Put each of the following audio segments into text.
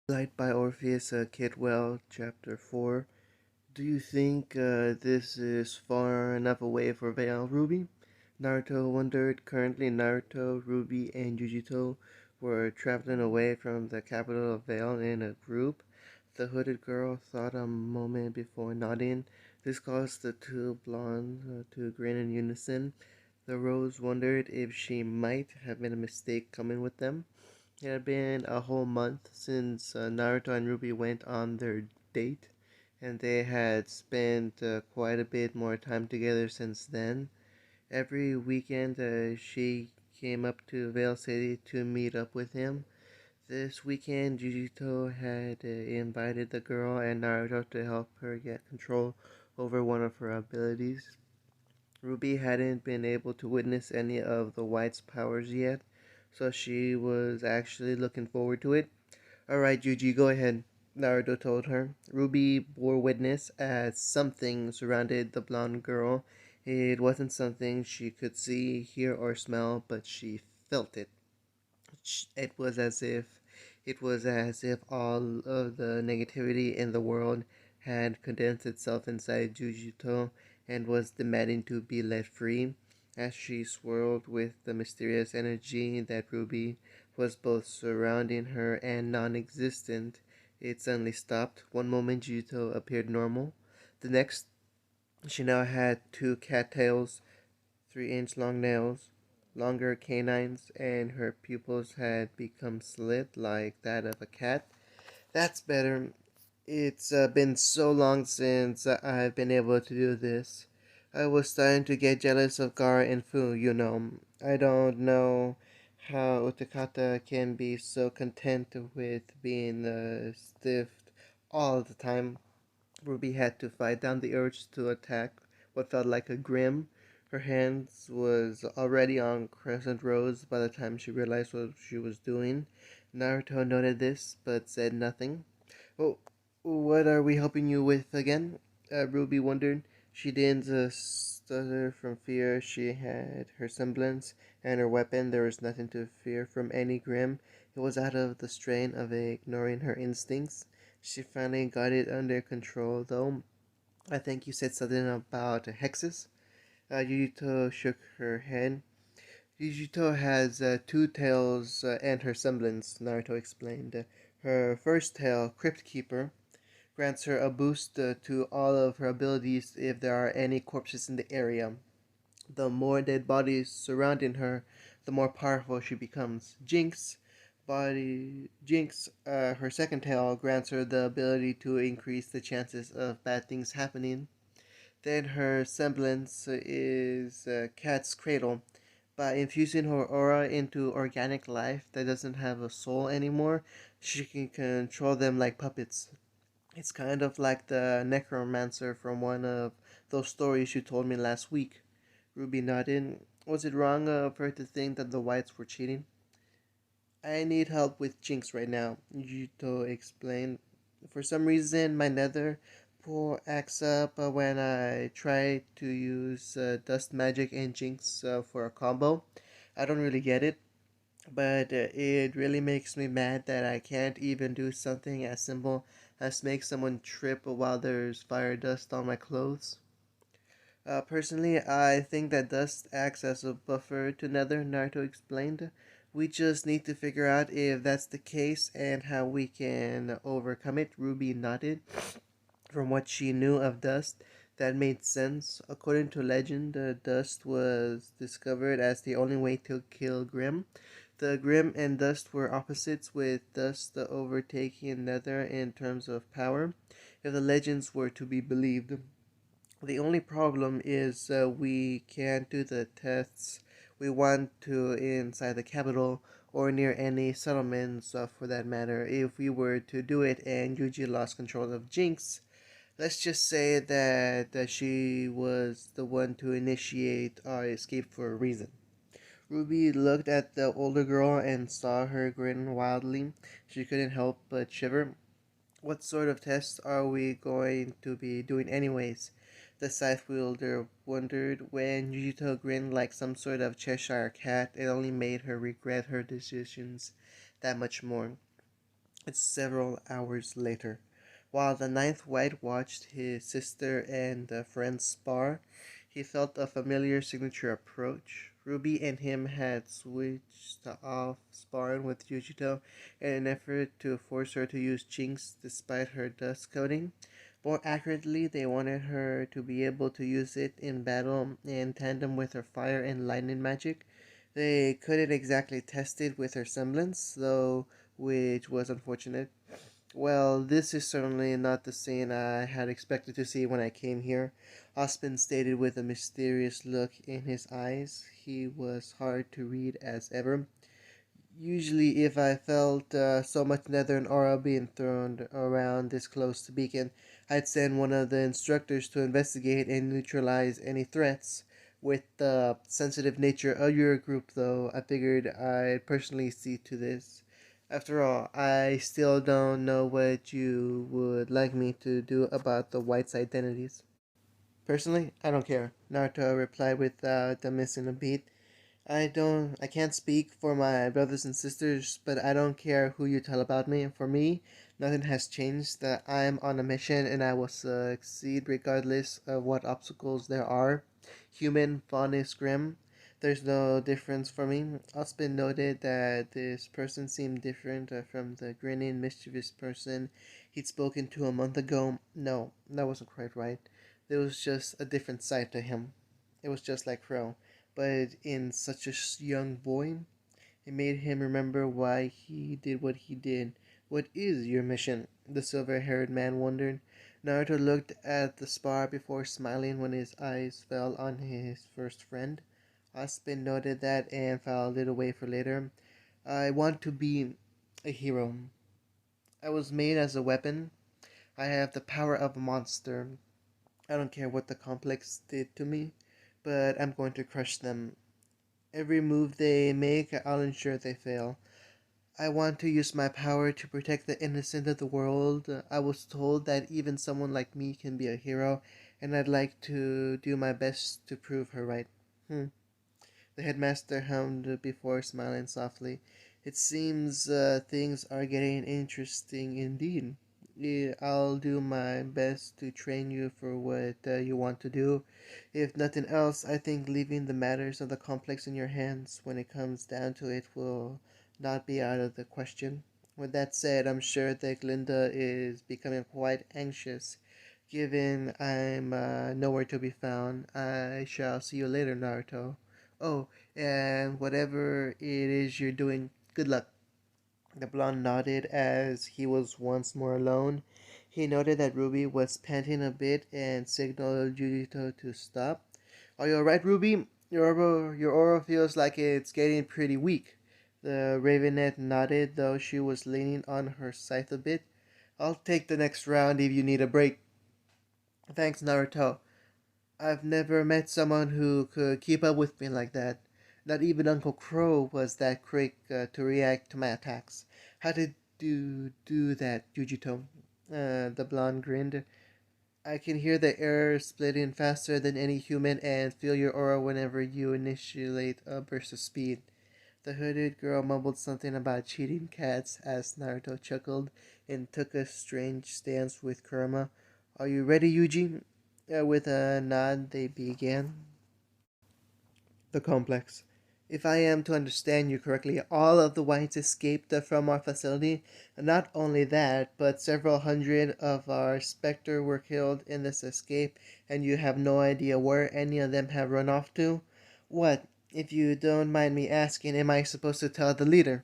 Light by Orpheus, Kidwell, Chapter 4. Do you think this is far enough away for Vale, Ruby? Naruto wondered. Currently, Naruto, Ruby, and Yujito were traveling away from the capital of Vale in a group. The hooded girl thought a moment before nodding. This caused the two blondes to grin in unison. The Rose wondered if she might have made a mistake coming with them. It had been a whole month since Naruto and Ruby went on their date, and they had spent quite a bit more time together since then. Every weekend, she came up to Vale City to meet up with him. This weekend, Jujutsu had invited the girl and Naruto to help her get control over one of her abilities. Ruby hadn't been able to witness any of the White's powers yet, so she was actually looking forward to it. Alright, Yuji, go ahead, Naruto told her. Ruby bore witness as something surrounded the blonde girl. It wasn't something she could see, hear, or smell, but she felt it. It was as if all of the negativity in the world had condensed itself inside Jujutsu and was demanding to be let free. As she swirled with the mysterious energy that Ruby was both surrounding her and non-existent, it suddenly stopped. One moment Jujutsu appeared normal. The next, she now had two cattails, 3-inch long nails, longer canines, and her pupils had become slit like that of a cat. That's better. It's been so long since I've been able to do this. I was starting to get jealous of Gara and Fu, you know. I don't know how Utakata can be so content with being stiff all the time. Ruby had to fight down the urge to attack what felt like a grim. Her hands was already on Crescent Rose by the time she realized what she was doing. Naruto noted this, but said nothing. Oh, what are we helping you with again? Ruby wondered. She didn't stutter from fear. She had her semblance and her weapon. There was nothing to fear from any Grim. It was out of the strain of ignoring her instincts. She finally got it under control, though. I think you said something about hexes. Yuyuto shook her head. Yujito has two tails and her semblance, Naruto explained. Her first tail, Crypt Keeper, grants her a boost to all of her abilities if there are any corpses in the area. The more dead bodies surrounding her, the more powerful she becomes. Her second tail grants her the ability to increase the chances of bad things happening. Then her semblance is Cat's Cradle. By infusing her aura into organic life that doesn't have a soul anymore, she can control them like puppets. It's kind of like the necromancer from one of those stories you told me last week. Ruby nodded. Was it wrong of her to think that the whites were cheating? I need help with Jinx right now, Yuto explained. For some reason, my nether pool acts up when I try to use Dust Magic and Jinx for a combo. I don't really get it, but it really makes me mad that I can't even do something as simple as make someone trip while there's fire dust on my clothes. Personally, I think that dust acts as a buffer to Nether, Naruto explained. We just need to figure out if that's the case and how we can overcome it. Ruby nodded. From what she knew of dust, that made sense. According to legend, dust was discovered as the only way to kill Grim. The Grim and Dust were opposites, with Dust overtaking Nether in terms of power, if the legends were to be believed. The only problem is we can't do the tests we want to inside the capital or near any settlements for that matter. If we were to do it and Yuji lost control of Jinx, let's just say that she was the one to initiate our escape for a reason. Ruby looked at the older girl and saw her grin wildly. She couldn't help but shiver. What sort of tests are we going to be doing anyways? The scythe wielder wondered. When Yujito grinned like some sort of Cheshire cat, it only made her regret her decisions that much more. It's several hours later. While the ninth white watched his sister and a friend spar, he felt a familiar signature approach. Ruby and him had switched off sparring with Yujito in an effort to force her to use Jinx despite her dust coating. More accurately, they wanted her to be able to use it in battle in tandem with her fire and lightning magic. They couldn't exactly test it with her semblance, though, which was unfortunate. Well, this is certainly not the scene I had expected to see when I came here, Ospen stated with a mysterious look in his eyes. He was hard to read as ever. Usually, if I felt so much Northern aura being thrown around this close to Beacon, I'd send one of the instructors to investigate and neutralize any threats. With the sensitive nature of your group, though, I figured I'd personally see to this. After all, I still don't know what you would like me to do about the White's identities. Personally, I don't care, Naruto replied without missing a beat. I can't speak for my brothers and sisters, but I don't care who you tell about me. For me, nothing has changed. That I'm on a mission and I will succeed regardless of what obstacles there are. Human, faunus, grim. There's no difference for me. Ospen noted that this person seemed different from the grinning, mischievous person he'd spoken to a month ago. No, that wasn't quite right. There was just a different side to him. It was just like Crow, but in such a young boy. It made him remember why he did what he did. What is your mission? The silver haired man wondered. Naruto looked at the spar before smiling when his eyes fell on his first friend. Aspen noted that and filed it away for later. I want to be a hero. I was made as a weapon. I have the power of a monster. I don't care what the complex did to me, but I'm going to crush them. Every move they make, I'll ensure they fail. I want to use my power to protect the innocent of the world. I was told that even someone like me can be a hero, and I'd like to do my best to prove her right. Hmm. The headmaster hummed before smiling softly. It seems things are getting interesting indeed. Yeah, I'll do my best to train you for what you want to do. If nothing else, I think leaving the matters of the complex in your hands when it comes down to it will not be out of the question. With that said, I'm sure that Glinda is becoming quite anxious. Given I'm nowhere to be found, I shall see you later, Naruto. Oh, and whatever it is you're doing, good luck. The blonde nodded as he was once more alone. He noted that Ruby was panting a bit and signaled Yujito to stop. Are you alright, Ruby? Your aura feels like it's getting pretty weak. The Ravenette nodded, though she was leaning on her scythe a bit. I'll take the next round if you need a break. Thanks, Naruto. I've never met someone who could keep up with me like that. Not even Uncle Crow was that quick to react to my attacks. How did you do that, Yujito? The blonde grinned. I can hear the air splitting faster than any human and feel your aura whenever you initiate a burst of speed. The hooded girl mumbled something about cheating cats as Naruto chuckled and took a strange stance with Kurama. Are you ready, Yuji? With a nod, they began. The complex. If I am to understand you correctly, all of the whites escaped from our facility. Not only that, but several hundred of our Spectre were killed in this escape, and you have no idea where any of them have run off to? What, if you don't mind me asking, am I supposed to tell the leader?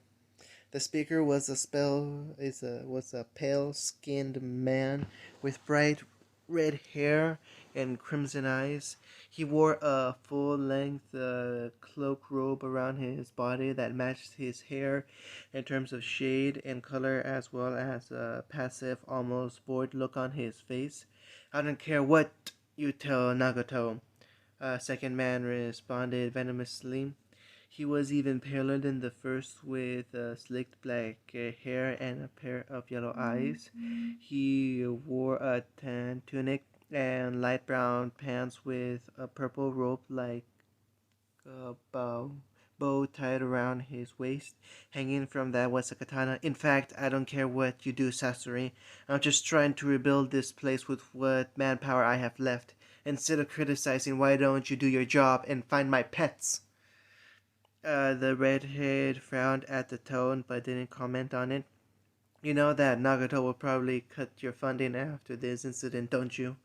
The speaker was a pale-skinned man with bright red hair and crimson eyes. He wore a full-length cloak robe around his body that matched his hair in terms of shade and color, as well as a passive, almost bored look on his face. I don't care what you tell Nagato, second man responded venomously. He was even paler than the first, with slicked black hair and a pair of yellow eyes. He wore a tan tunic and light brown pants with a purple rope like a bow tied around his waist. Hanging from that was a katana. In fact, I don't care what you do, Sasori. I'm just trying to rebuild this place with what manpower I have left. Instead of criticizing, why don't you do your job and find my pets? The redhead frowned at the tone but didn't comment on it. You know that Nagato will probably cut your funding after this incident, don't you?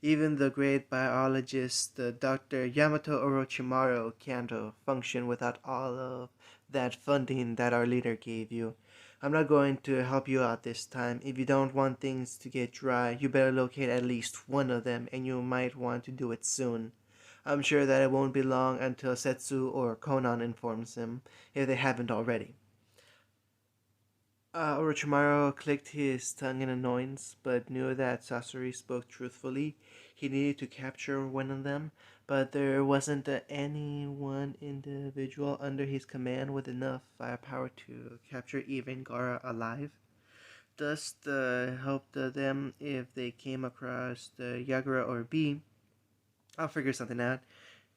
Even the great biologist, Dr. Yamato Orochimaru, can't function without all of that funding that our leader gave you. I'm not going to help you out this time. If you don't want things to get dry, you better locate at least one of them, and you might want to do it soon. I'm sure that it won't be long until Setsu or Konan informs him, if they haven't already. Orochimaru clicked his tongue in annoyance, but knew that Sasori spoke truthfully. He needed to capture one of them, but there wasn't any one individual under his command with enough firepower to capture even Gaara alive. Dust helped them if they came across the Yagura or B. I'll figure something out.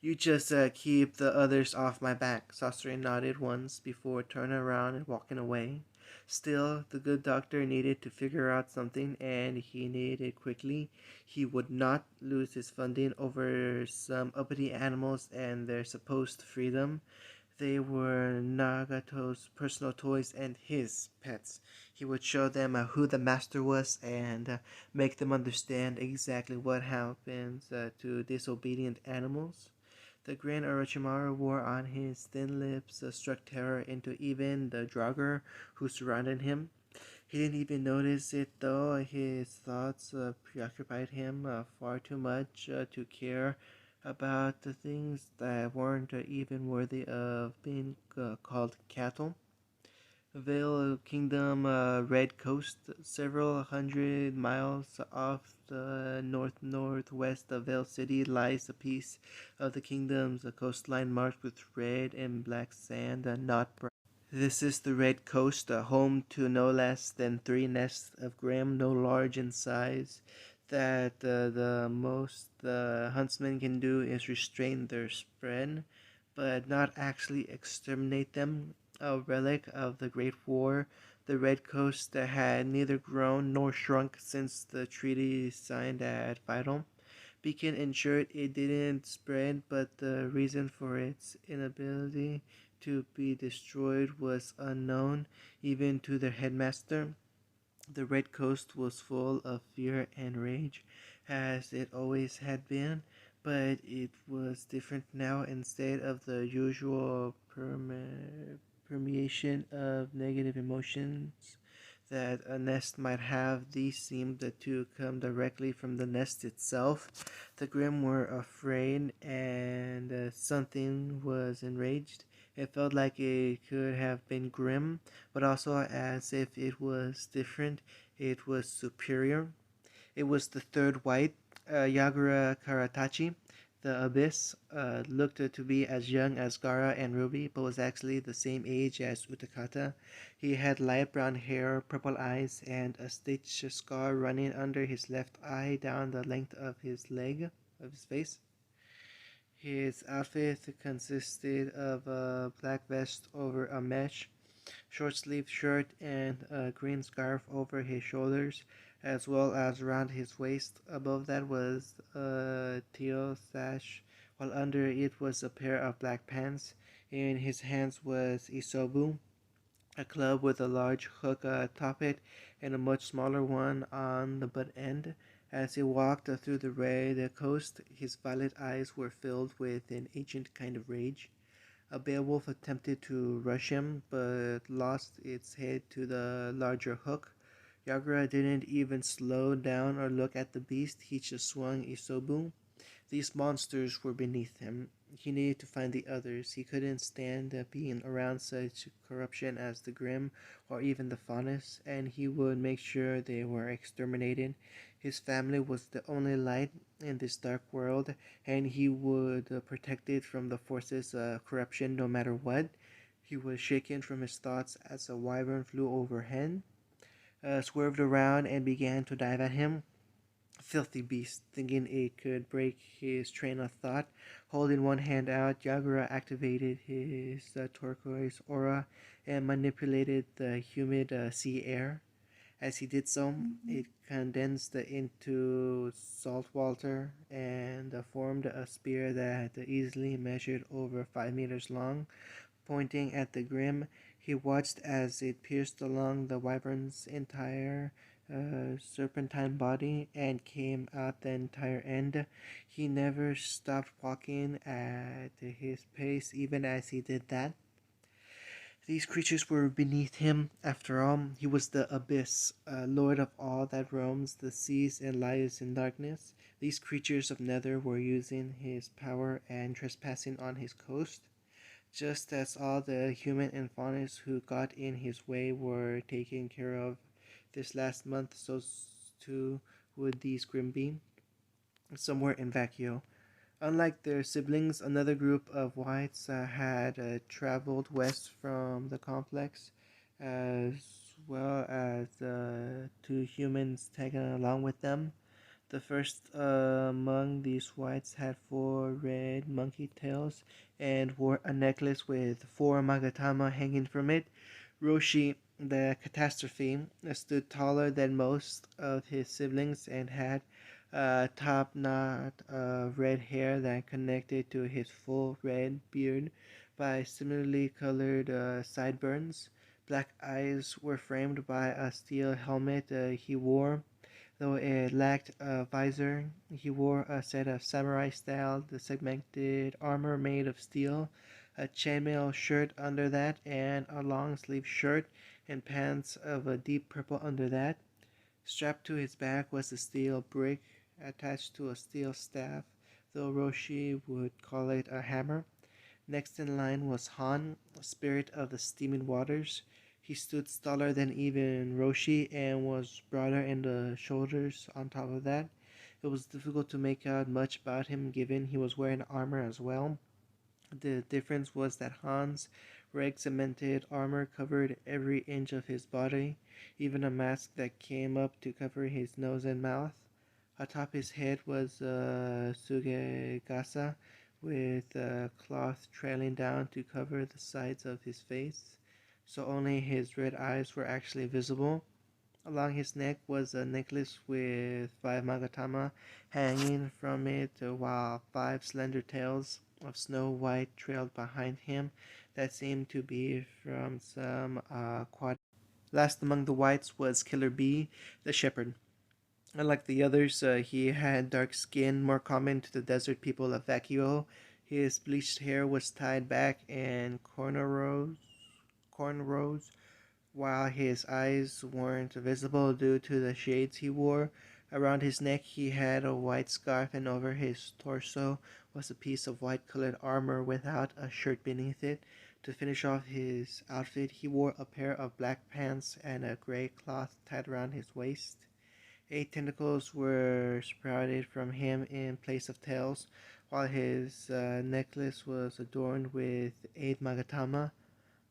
You just keep the others off my back. Sasori nodded once before turning around and walking away. Still, the good doctor needed to figure out something, and he needed it quickly. He would not lose his funding over some uppity animals and their supposed freedom. They were Nagato's personal toys and his pets. He would show them who the master was and make them understand exactly what happens to disobedient animals. The grin Orochimaru wore on his thin lips struck terror into even the Draugr who surrounded him. He didn't even notice it, though his thoughts preoccupied him far too much to care about the things that weren't even worthy of being called cattle. Vale Kingdom Red Coast, several hundred miles off the north-northwest of Vale City, lies a piece of the kingdom's coastline marked with red and black sand, not brown. This is the Red Coast, home to no less than 3 nests of Graham, no large in size. That the most the huntsman can do is restrain their spread, but not actually exterminate them. A relic of the Great War, the Red Coast had neither grown nor shrunk since the treaty signed at Vital. Beacon ensured it didn't spread, but the reason for its inability to be destroyed was unknown even to their headmaster. The Red Coast was full of fear and rage, as it always had been, but it was different now. Instead of the usual permeation of negative emotions that a nest might have, these seemed to come directly from the nest itself. The Grimm were afraid, and something was enraged. It felt like it could have been grim, but also as if it was different. It was superior. It was the third white, Yagura Karatachi. The Abyss looked to be as young as Gaara and Ruby, but was actually the same age as Utakata. He had light brown hair, purple eyes, and a stitch scar running under his left eye down the length of his leg, of his face. His outfit consisted of a black vest over a mesh short-sleeved shirt and a green scarf over his shoulders, as well as around his waist. Above that was a teal sash, while under it was a pair of black pants. In his hands was isobu, a club with a large hook atop it and a much smaller one on the butt end. As he walked through the red coast, his violet eyes were filled with an ancient kind of rage. A beowulf attempted to rush him, but lost its head to the larger hook. Yagura didn't even slow down or look at the beast, he just swung Isobu. These monsters were beneath him. He needed to find the others. He couldn't stand being around such corruption as the Grimm or even the Faunus, and he would make sure they were exterminated. His family was the only light in this dark world, and he would protect it from the forces of corruption no matter what. He was shaken from his thoughts as a wyvern flew overhead, swerved around, and began to dive at him. filthy beast, thinking it could break his train of thought. Holding one hand out, Yagura activated his turquoise aura and manipulated the humid sea air. As he did so, it condensed into salt water and formed a spear that easily measured over 5 meters long. Pointing at the grim, he watched as it pierced along the wyvern's entire serpentine body and came out the entire end. He never stopped walking at his pace, even as he did that. These creatures were beneath him. After all, he was the abyss, lord of all that roams the seas and lies in darkness. These creatures of Nether were using his power and trespassing on his coast, just as all the human and faunas who got in his way were taken care of this last month. So too would these grim be, somewhere in Vacuo. Unlike their siblings, another group of whites had traveled west from the complex, as well as two humans taken along with them. The first among these whites had four red monkey tails and wore a necklace with four magatama hanging from it. Roshi, the catastrophe, stood taller than most of his siblings and had a top knot of red hair that connected to his full red beard by similarly colored sideburns. Black eyes were framed by a steel helmet he wore. Though it lacked a visor, he wore a set of samurai-style segmented armor made of steel, a chainmail shirt under that, and a long-sleeved shirt and pants of a deep purple under that. Strapped to his back was a steel brick attached to a steel staff, though Roshi would call it a hammer. Next in line was Han, spirit of the steaming waters. He stood taller than even Roshi and was broader in the shoulders on top of that. It was difficult to make out much about him given he was wearing armor as well. The difference was that Han's red cemented armor covered every inch of his body, even a mask that came up to cover his nose and mouth. Atop his head was a sugegasa with a cloth trailing down to cover the sides of his face, so only his red eyes were actually visible. Along his neck was a necklace with five magatama hanging from it, while five slender tails of snow white trailed behind him that seemed to be from some quad. Last among the whites was Killer B, the shepherd. Unlike the others, he had dark skin, more common to the desert people of Vacuo. His bleached hair was tied back in cornrows, while his eyes weren't visible due to the shades he wore. Around his neck he had a white scarf, and over his torso was a piece of white-colored armor without a shirt beneath it. To finish off his outfit, he wore a pair of black pants and a gray cloth tied around his waist. 8 tentacles were sprouted from him in place of tails, while his necklace was adorned with 8 magatama.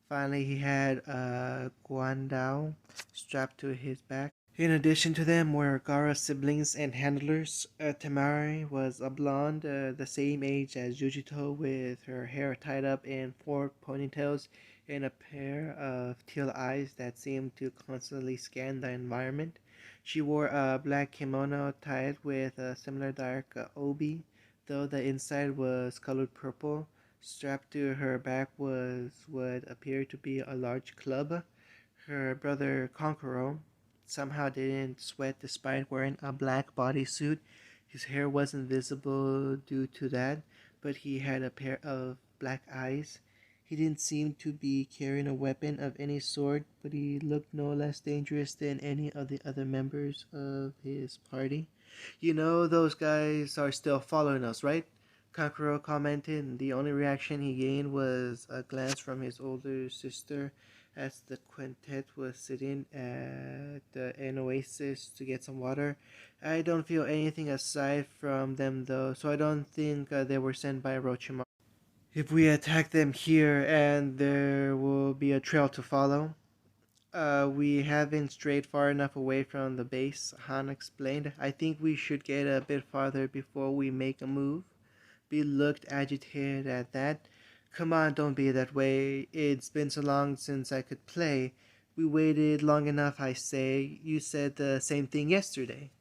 Finally, he had a guandao strapped to his back. In addition to them were Gaara's siblings and handlers. Temari was a blonde, the same age as Yujito, with her hair tied up in 4 ponytails and a pair of teal eyes that seemed to constantly scan the environment. She wore a black kimono tied with a similar dark obi, though the inside was colored purple. Strapped to her back was what appeared to be a large club. Her brother Konkoro somehow didn't sweat despite wearing a black bodysuit. His hair wasn't visible due to that, but he had a pair of black eyes. He didn't seem to be carrying a weapon of any sort, but he looked no less dangerous than any of the other members of his party. You know, those guys are still following us, right? Kakuro commented, and the only reaction he gained was a glance from his older sister as the quintet was sitting at an oasis to get some water. I don't feel anything aside from them though, so I don't think they were sent by Orochimaru. If we attack them here, and there will be a trail to follow. We haven't strayed far enough away from the base, Han explained. I think we should get a bit farther before we make a move. B looked agitated at that. Come on, don't be that way. It's been so long since I could play. We waited long enough, I say. You said the same thing yesterday.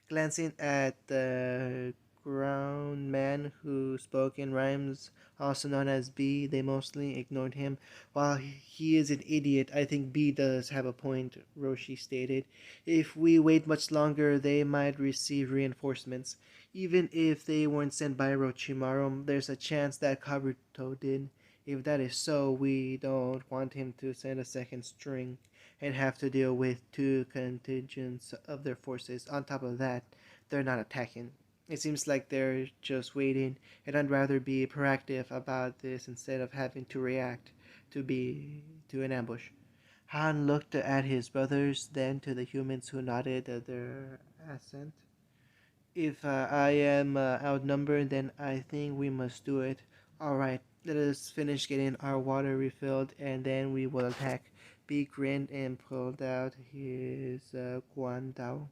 Glancing at the ground man who spoke in rhymes, also known as B, they mostly ignored him. While he is an idiot, I think B does have a point, Roshi stated. If we wait much longer, they might receive reinforcements. Even if they weren't sent by Orochimaru, there's a chance that Kabuto did. If that is so, we don't want him to send a second string and have to deal with two contingents of their forces. On top of that, they're not attacking. It seems like they're just waiting, and I'd rather be proactive about this instead of having to react to an ambush. Han looked at his brothers, then to the humans who nodded their assent. If I am outnumbered, then I think we must do it. Alright, let us finish getting our water refilled and then we will attack. B grinned and pulled out his guandao.